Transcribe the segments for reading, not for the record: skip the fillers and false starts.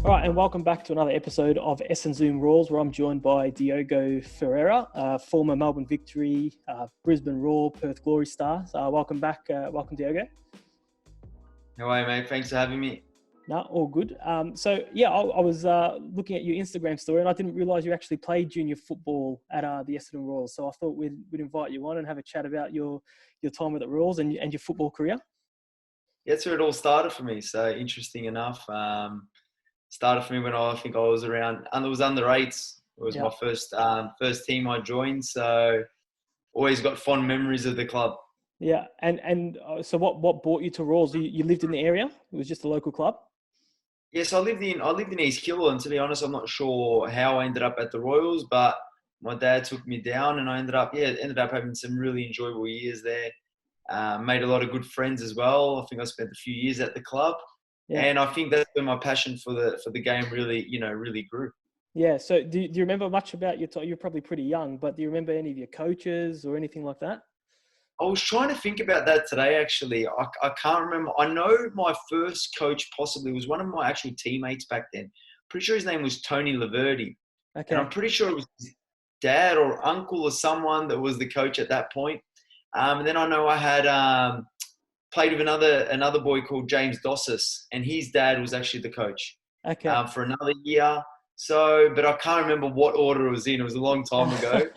All right, and welcome back to another episode of EssendZOOM Royals, where I'm joined by Diogo Ferreira, former Melbourne Victory, Brisbane Roar, Perth Glory Star. Welcome back. Welcome, Diogo. How are you, mate? Thanks for having me. No, all good. I was looking at your Instagram story, and I didn't realise you actually played junior football at the Essendon Royals. So I thought we'd invite you on and have a chat about your time at the Royals and your football career. That's where it all started for me. So interesting enough. Started for me when I think I was around, and it was under eights. It was my first team I joined. So always got fond memories of the club. Yeah, so what brought you to Royals? You lived in the area? It was just a local club? Yes, I lived in East Kilda, and to be honest, I'm not sure how I ended up at the Royals, but my dad took me down, and I ended up having some really enjoyable years there. Made a lot of good friends as well. I think I spent a few years at the club. Yeah. And I think that's where my passion for the game really grew. Yeah. So do you remember much about your time? You're probably pretty young, but do you remember any of your coaches or anything like that? I was trying to think about that today, actually. I can't remember. I know my first coach possibly was one of my actual teammates back then. Pretty sure his name was Tony Laverty. Okay. And I'm pretty sure it was his dad or uncle or someone that was the coach at that point. And then I know I had played with another boy called James Dossis, and his dad was actually the coach. Okay. For another year. So, but I can't remember what order it was in. It was a long time ago.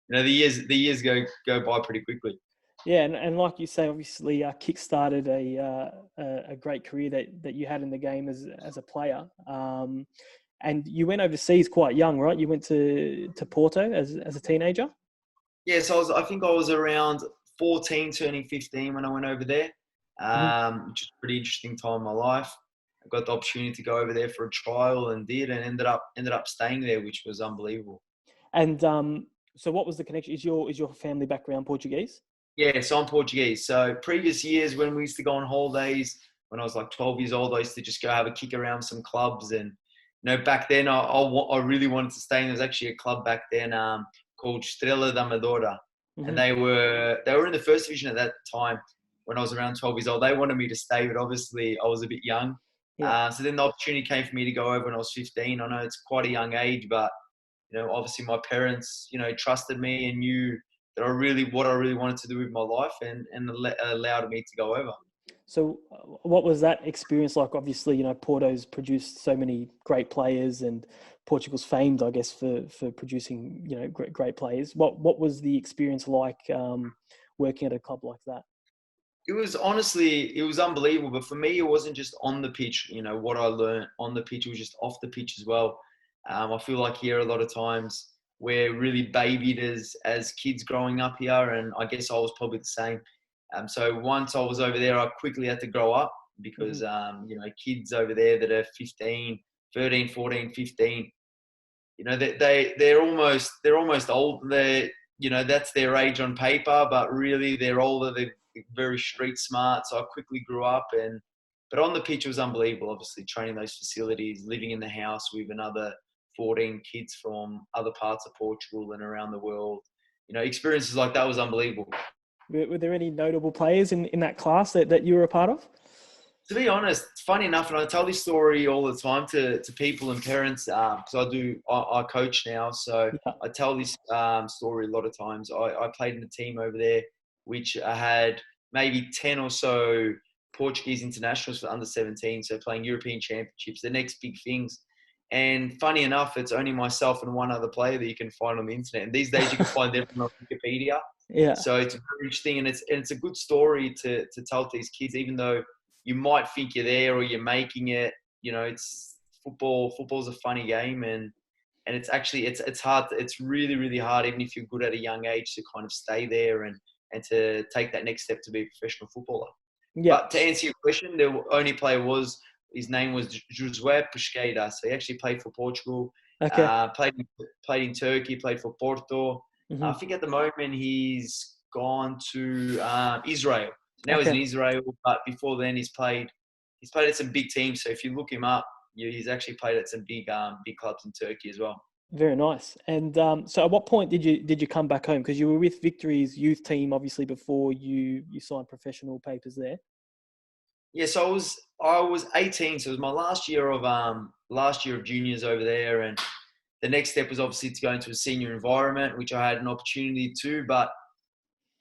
The years go by pretty quickly. Yeah, and like you say, obviously, kick-started a great career that you had in the game as a player. And you went overseas quite young, right? You went to Porto as a teenager. Yeah, so I think I was around 14, turning 15 when I went over there, which was a pretty interesting time in my life. I got the opportunity to go over there for a trial and ended up staying there, which was unbelievable. And so what was the connection? Is your family background Portuguese? Yeah, so I'm Portuguese. So previous years when we used to go on holidays, when I was like 12 years old, I used to just go have a kick around some clubs. And, back then I really wanted to stay. And there was actually a club back then called Estrela da Amadora. Mm-hmm. And they were in the first division at that time when I was around 12 years old. They wanted me to stay, but obviously I was a bit young. Yeah. So then the opportunity came for me to go over when I was 15. I know it's quite a young age, but, obviously my parents, trusted me and knew that what I really wanted to do with my life and allowed me to go over. So what was that experience like? Obviously, Porto's produced so many great players and Portugal's famed, I guess, for producing, great players. What was the experience like working at a club like that? It was unbelievable. But for me, it wasn't just on the pitch. What I learned on the pitch, it was just off the pitch as well. I feel like here a lot of times we're really babied as kids growing up here. And I guess I was probably the same. So once I was over there, I quickly had to grow up because, kids over there that are 15, 13, 14, 15, they're almost old. That's their age on paper, but really they're older. They're very street smart. So I quickly grew up but on the pitch it was unbelievable. Obviously training those facilities, living in the house with another 14 kids from other parts of Portugal and around the world. Experiences like that was unbelievable. Were there any notable players in that class that you were a part of? To be honest, it's funny enough, and I tell this story all the time to people and parents because I coach now. So yeah. I tell this story a lot of times. I played in a team over there which had maybe 10 or so Portuguese internationals for under 17, so playing European championships, the next big things. And funny enough, it's only myself and one other player that you can find on the internet. And these days you can find everyone on Wikipedia. Yeah. So it's very interesting, and it's a good story to tell to these kids, even though you might think you're there or you're making it. It's football. Football's a funny game, and it's actually it's hard. It's really, really hard, even if you're good at a young age, to kind of stay there and to take that next step to be a professional footballer. Yeah. But to answer your question, the only player his name was José Pesqueira. So he actually played for Portugal. Okay. Played in Turkey. Played for Porto. Mm-hmm. I think at the moment he's gone to Israel. Now he's in Israel, but before then he's played at some big teams. So if you look him up, he's actually played at some big clubs in Turkey as well. Very nice. And so at what point did you come back home? Because you were with Victory's youth team, obviously, before you signed professional papers there. Yeah, so I was 18, so it was my last year of juniors over there, and the next step was obviously to go into a senior environment, which I had an opportunity to, but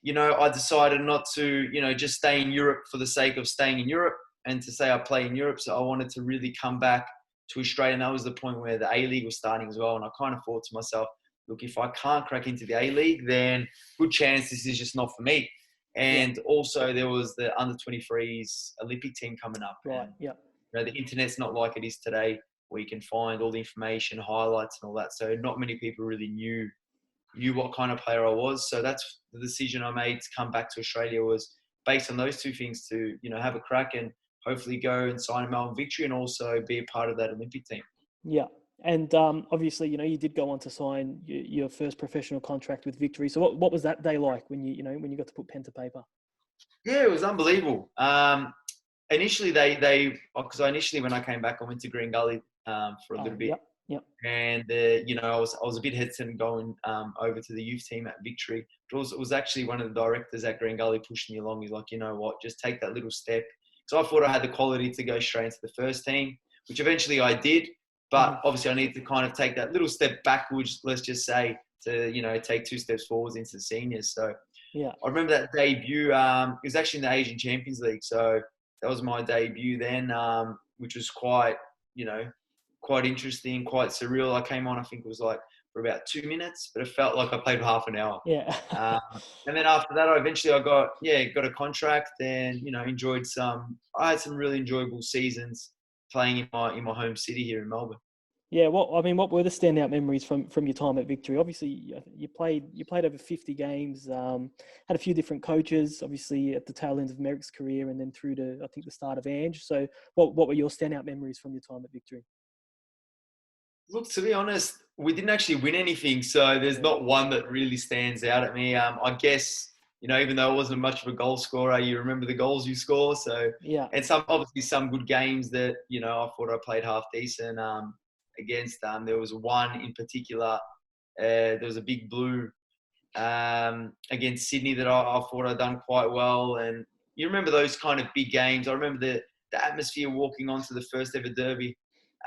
I decided not to, just stay in Europe for the sake of staying in Europe and to say I play in Europe. So I wanted to really come back to Australia, and that was the point where the A-League was starting as well. And I kind of thought to myself, look, if I can't crack into the A-League, then good chance this is just not for me. And also there was the under-23s Olympic team coming up. Right. And, Yeah. the internet's not like it is today, where you can find all the information, highlights and all that. So not many people really knew what kind of player I was. So that's the decision I made to come back to Australia, was based on those two things, to, have a crack and hopefully go and sign a Melbourne Victory and also be a part of that Olympic team. Yeah. And obviously, you did go on to sign your first professional contract with Victory. So what was that day like when you got to put pen to paper? Yeah, it was unbelievable. Initially, because initially when I came back, I went to Green Gully for a little bit. Yep. And I was a bit hesitant going over to the youth team at Victory. But it was actually one of the directors at Green Gully pushed me along. He's like, you know what, just take that little step. So I thought I had the quality to go straight into the first team, which eventually I did. But obviously I need to kind of take that little step backwards, let's just say, to, take 2 steps forwards into the seniors. So yeah, I remember that debut. It was actually in the Asian Champions League. So that was my debut then, which was quite interesting, quite surreal. I came on, I think it was like for about 2 minutes, but it felt like I played for half an hour. Yeah. And then after that, I got a contract and, I had some really enjoyable seasons playing in my home city here in Melbourne. Yeah, what were the standout memories from your time at Victory? Obviously, you played over 50 games, had a few different coaches, obviously at the tail end of Merrick's career and then through to, I think, the start of Ange. So what were your standout memories from your time at Victory? Look, to be honest, we didn't actually win anything, so there's not one that really stands out at me. I guess, even though I wasn't much of a goal scorer, you remember the goals you score. So, yeah, and obviously some good games that, I thought I played half decent against. There was one in particular, there was a big blue against Sydney that I thought I'd done quite well. And you remember those kind of big games. I remember the atmosphere walking onto the first ever derby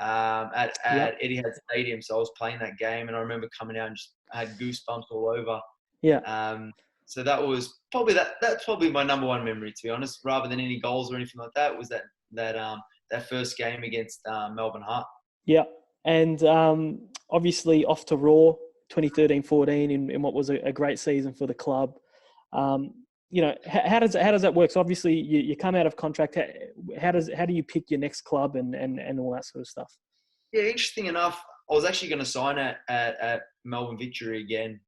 at Etihad Stadium. So I was playing that game and I remember coming out and just I had goosebumps all over. Yeah. So that was probably that's probably my number one memory, to be honest, rather than any goals or anything like that, was that first game against Melbourne Heart. Yeah. And obviously off to Raw 2013-14 in what was a great season for the club. How does that work? So obviously you come out of contract. How do you pick your next club and all that sort of stuff? Yeah, interesting enough, I was actually going to sign at Melbourne Victory again,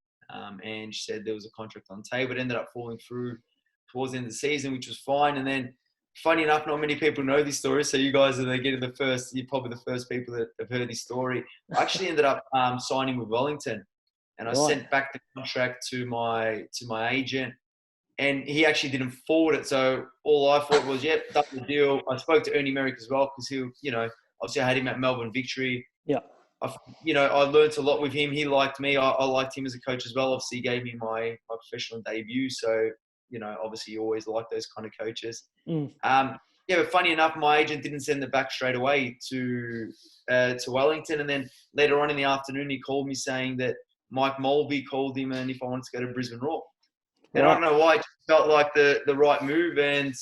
and she said there was a contract on the table. It ended up falling through towards the end of the season, which was fine. And then, funny enough, not many people know this story, so you guys are getting you're probably the first people that have heard this story. I actually ended up signing with Wellington, and I sent back the contract to my agent. And he actually didn't forward it. So all I thought was, yep, done the deal. I spoke to Ernie Merrick as well because he, obviously I had him at Melbourne Victory. Yeah. I learned a lot with him. He liked me. I liked him as a coach as well. Obviously, he gave me my professional debut. So, obviously you always like those kind of coaches. But funny enough, my agent didn't send it back straight away to Wellington. And then later on in the afternoon, he called me saying that Mike Mulvey called him and if I wanted to go to Brisbane Roar. And I don't know why, it just felt like the right move. And,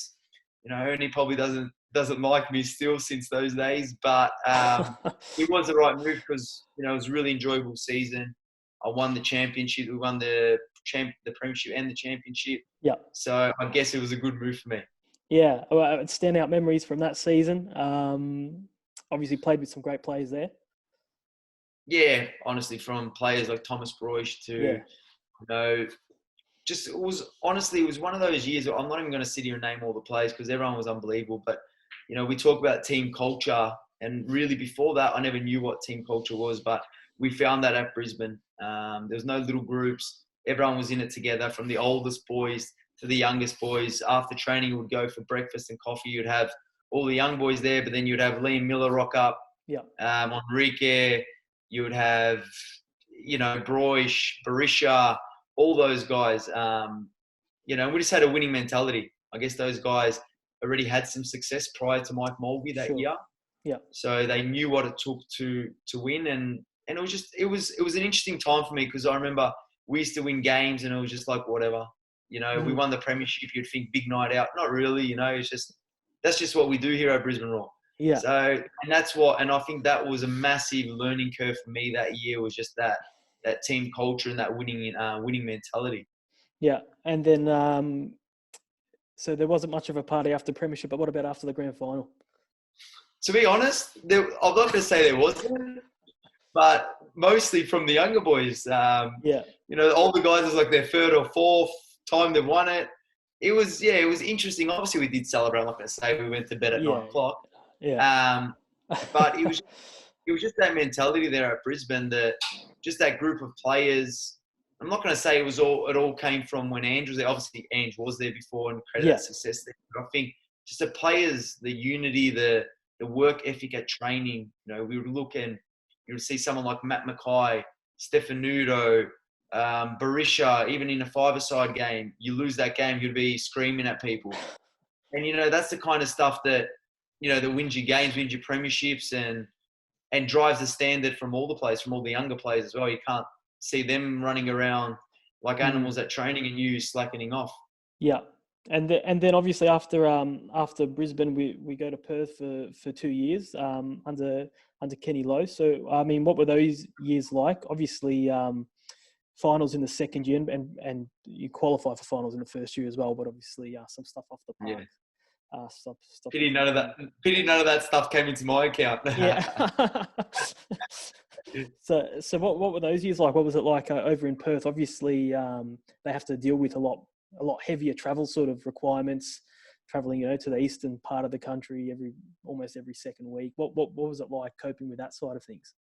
Ernie probably doesn't like me still since those days. But it was the right move because, it was a really enjoyable season. I won the championship. We won the premiership and the championship. Yeah. So I guess it was a good move for me. Yeah. Standout memories from that season. Obviously played with some great players there. Yeah, honestly, from players like Thomas Broish to, it was one of those years. I'm not even going to sit here and name all the players because everyone was unbelievable. But, we talk about team culture. And really before that, I never knew what team culture was. But we found that at Brisbane. There was no little groups. Everyone was in it together, from the oldest boys to the youngest boys. After training, we would go for breakfast and coffee. You'd have all the young boys there, but then you'd have Liam Miller rock up. Yeah. Enrique. You would have, Broish, Barisha, all those guys. We just had a winning mentality. I guess those guys already had some success prior to Mike Mulvey that year. Yeah. So they knew what it took to win, and it was just it was an interesting time for me, because I remember we used to win games and it was just like whatever, we won the premiership. You'd think big night out, not really, it's just that's just what we do here at Brisbane Roar. Yeah. So and I think that was a massive learning curve for me that year, was just that team culture and that winning mentality. Yeah, and then so there wasn't much of a party after premiership, but what about after the grand final? To be honest, I'm not going to say there wasn't, but mostly from the younger boys. All the guys, it was like their third or fourth time they've won it. It was interesting. Obviously, we did celebrate. I'm not going to say we went to bed at 9 o'clock. Yeah. But it was just that mentality there at Brisbane, just that group of players. I'm not going to say it all came from when Ange was there. Obviously, Ange was there before and created that success there. But I think just the players, the unity, the work ethic at training. We would look and you would see someone like Matt Mackay, Stefanuto, Berisha, even in a five-a-side game, you lose that game, you'd be screaming at people. And, that's the kind of stuff that, that wins you games, wins you premierships, and drives the standard from all the players, from all the younger players as well. You can't see them running around like animals at training and you slackening off. Yeah. And then obviously after Brisbane, we go to Perth for 2 years under Kenny Lowe. So I mean, what were those years like? Obviously, finals in the second year, and you qualify for finals in the first year as well. But obviously, some stuff off the park. Yeah. Stuff. Pity none of that stuff came into my account. Yeah. So what were those years like? What was it like over in Perth? Obviously, they have to deal with a lot heavier travel sort of requirements, traveling, to the eastern part of the country almost every second week. What was it like coping with that side of things?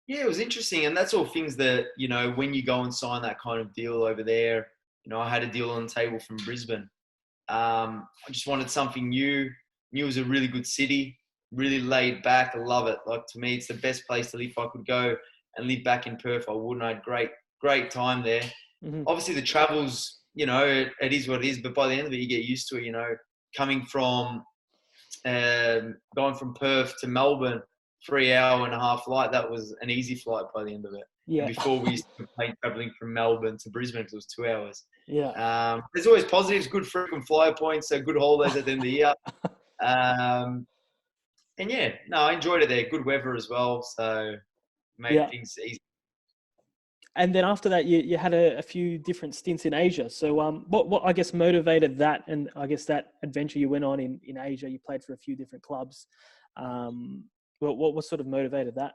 Yeah, it was interesting. And that's all things that, when you go and sign that kind of deal over there, I had a deal on the table from Brisbane. I just wanted something new. Knew it was a really good city, really laid back. I love it. Like, to me, it's the best place to live. If I could go and live back in Perth, I wouldn't. I had great time there. Mm-hmm. Obviously, the travels, it is what it is. But by the end of it, you get used to it, coming from going from Perth to Melbourne, 3-hour-and-a-half flight. That was an easy flight by the end of it. Yeah. And before, we used to complain traveling from Melbourne to Brisbane because it was 2 hours. Yeah. There's always positives, good frequent flyer points, so good holidays at the end of the year. And yeah, no, I enjoyed it there. Good weather as well, so made things easy. And then after that, you had a few different stints in Asia. So what I guess motivated that, and I guess that adventure you went on in Asia, you played for a few different clubs. What sort of motivated that?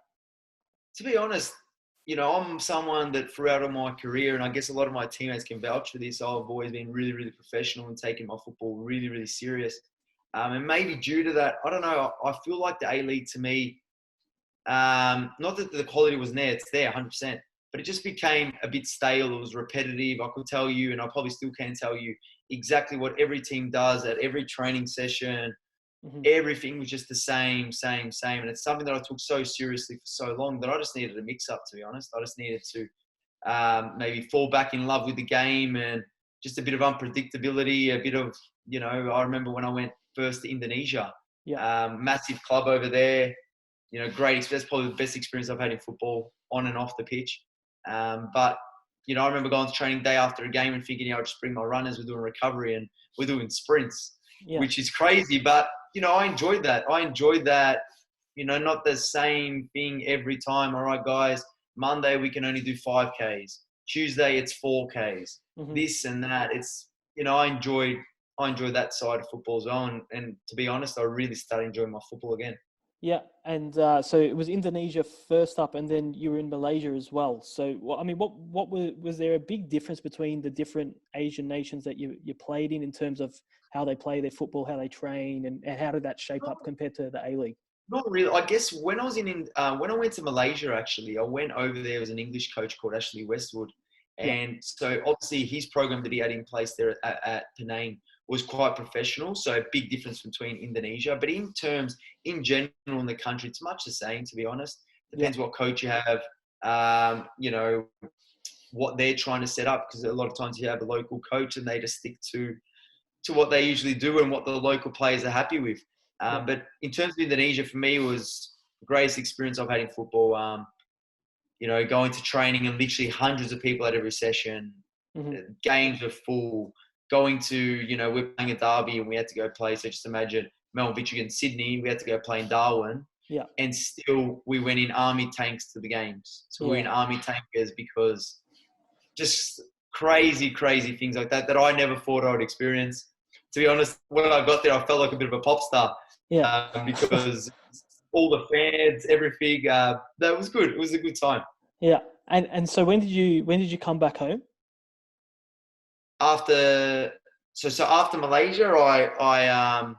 To be honest, I'm someone that throughout all my career, and I guess a lot of my teammates can vouch for this, I've always been really, really professional and taking my football really, really serious. And maybe due to that, I don't know, I feel like the A-League to me, not that the quality wasn't there, it's there 100%, but it just became a bit stale. It was repetitive. I could tell you, and I probably still can tell you, exactly what every team does at every training session. Mm-hmm. Everything was just the same. And it's something that I took so seriously for so long that I just needed a mix-up, to be honest. I just needed to maybe fall back in love with the game and just a bit of unpredictability, a bit of, I remember when I went first to Indonesia, massive club over there, great experience, probably the best experience I've had in football on and off the pitch. But, I remember going to training day after a game and thinking, I'll just bring my runners, we're doing recovery and we're doing sprints, which is crazy. But, I enjoyed that. Not the same thing every time. All right, guys, Monday we can only do 5Ks. Tuesday it's 4Ks. Mm-hmm. This and that. It's, I enjoyed that side of football as well. And to be honest, I really started enjoying my football again. Yeah, and so it was Indonesia first up, and then you were in Malaysia as well. So, what was there a big difference between the different Asian nations that you played in terms of how they play their football, how they train, and how did that shape up compared to the A-League? Not really. I guess when I was when I went to Malaysia, actually, I went over there with an English coach called Ashley Westwood, and so obviously his program that he had in place there at Penang was quite professional. So a big difference between Indonesia. But in general in the country, it's much the same, to be honest. Depends what coach you have, what they're trying to set up. Because a lot of times you have a local coach and they just stick to to what they usually do and what the local players are happy with. But in terms of Indonesia, for me, was the greatest experience I've had in football. Going to training and literally hundreds of people at every session. Games were full. Going to, we're playing a derby and we had to go play. So just imagine Melbourne Victory in Sydney. We had to go play in Darwin. Yeah. And still we went in army tanks to the games. So we're in army tankers because just crazy things like that I never thought I would experience. To be honest, when I got there, I felt like a bit of a pop star. Because all the fans, everything, that was good. It was a good time. Yeah. And so when did you come back home? After Malaysia, I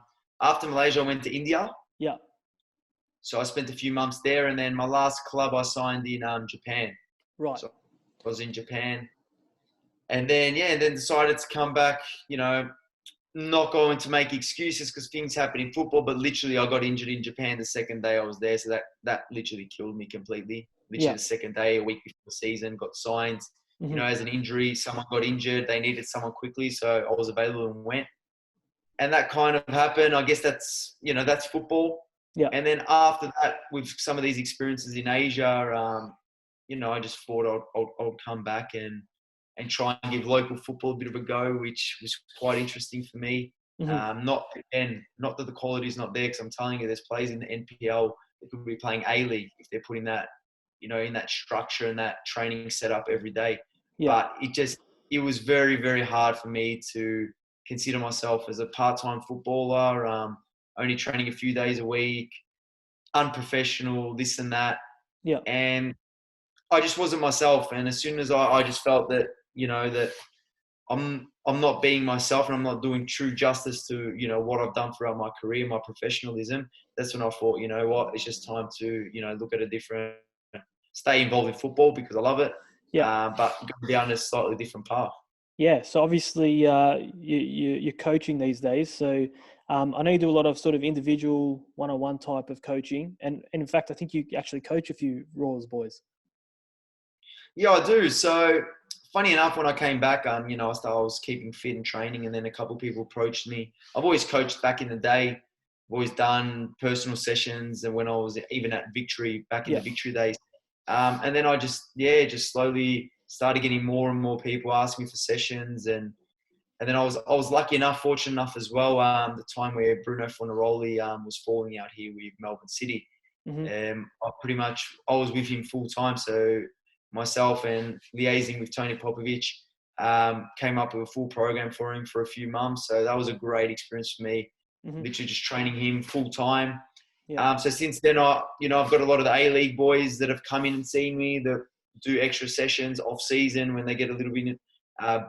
went to India. Yeah. So I spent a few months there, and then my last club I signed in Japan. Right. So I was in Japan, and then decided to come back. Not going to make excuses because things happen in football, but literally I got injured in Japan the second day I was there, so that literally killed me completely. Literally the second day, a week before the season, got signed. As an injury, someone got injured. They needed someone quickly, so I was available and went. And that kind of happened. I guess that's football. Yeah. And then after that, with some of these experiences in Asia, I just thought I'd come back and try and give local football a bit of a go, which was quite interesting for me. Not that the quality is not there, because I'm telling you, there's players in the NPL that could be playing A-League if they're putting that, in that structure and that training set up every day. Yeah. But it was very, very hard for me to consider myself as a part-time footballer, only training a few days a week, unprofessional, this and that. Yeah. And I just wasn't myself. And as soon as I just felt that, that I'm not being myself and I'm not doing true justice to, what I've done throughout my career, my professionalism, that's when I thought, it's just time to, look at stay involved in football because I love it. But go down a slightly different path. Yeah. So obviously you're coaching these days. So I know you do a lot of sort of individual one-on-one type of coaching. And in fact, I think you actually coach a few Royals boys. Yeah, I do. So funny enough, when I came back, I was keeping fit and training, and then a couple of people approached me. I've always coached back in the day. I've always done personal sessions, and when I was even at Victory, back in the Victory days. And then I just slowly started getting more and more people asking me for sessions, and then I was lucky enough, fortunate enough as well. The time where Bruno Fornaroli was falling out here with Melbourne City, I was with him full time. So myself and liaising with Tony Popovic, came up with a full program for him for a few months. So that was a great experience for me, literally just training him full time. So since then, I've got a lot of the A-League boys that have come in and seen me that do extra sessions off season when they get a little bit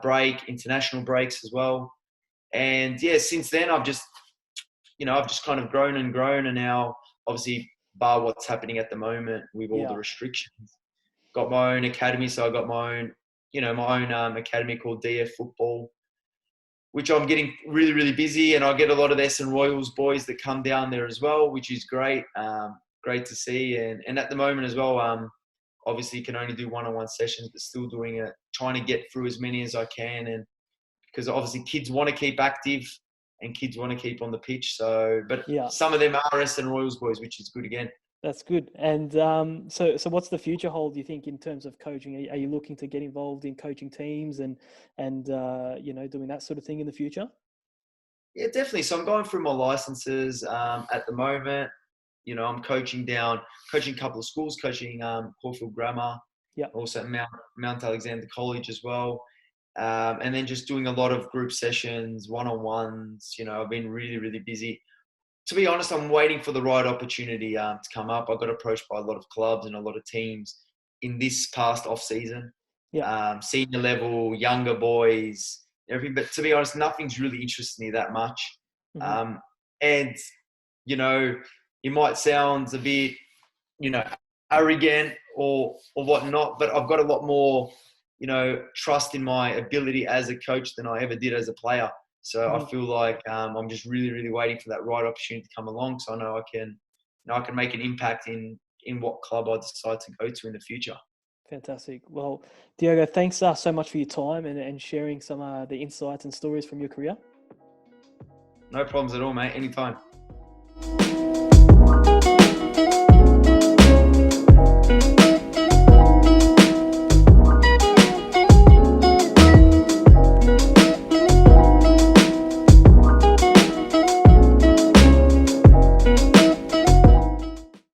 break, international breaks as well. And since then I've just kind of grown, and now obviously bar what's happening at the moment with all the restrictions, got my own academy. So I got my own academy called DF Football, which I'm getting really, really busy. And I get a lot of the Essendon Royals boys that come down there as well, which is great. Great to see. And at the moment as well, obviously you can only do one-on-one sessions, but still doing it, trying to get through as many as I can. And because obviously kids want to keep active and kids want to keep on the pitch. So, but some of them are Essendon Royals boys, which is good again. That's good. And so what's the future hold, do you think, in terms of coaching? Are you looking to get involved in coaching teams and doing that sort of thing in the future? Yeah, definitely. So I'm going through my licenses at the moment. I'm coaching a couple of schools, coaching Caulfield Grammar, also Mount Alexander College as well. And then just doing a lot of group sessions, one-on-ones. I've been really, really busy. To be honest, I'm waiting for the right opportunity to come up. I got approached by a lot of clubs and a lot of teams in this past off-season. Senior level, younger boys, everything. But to be honest, nothing's really interested me that much. And, it might sound a bit, arrogant or whatnot, but I've got a lot more, trust in my ability as a coach than I ever did as a player. So I feel like I'm just really, really waiting for that right opportunity to come along. So I know I can make an impact in what club I decide to go to in the future. Fantastic. Well, Diogo, thanks so much for your time and sharing some of the insights and stories from your career. No problems at all, mate. Anytime.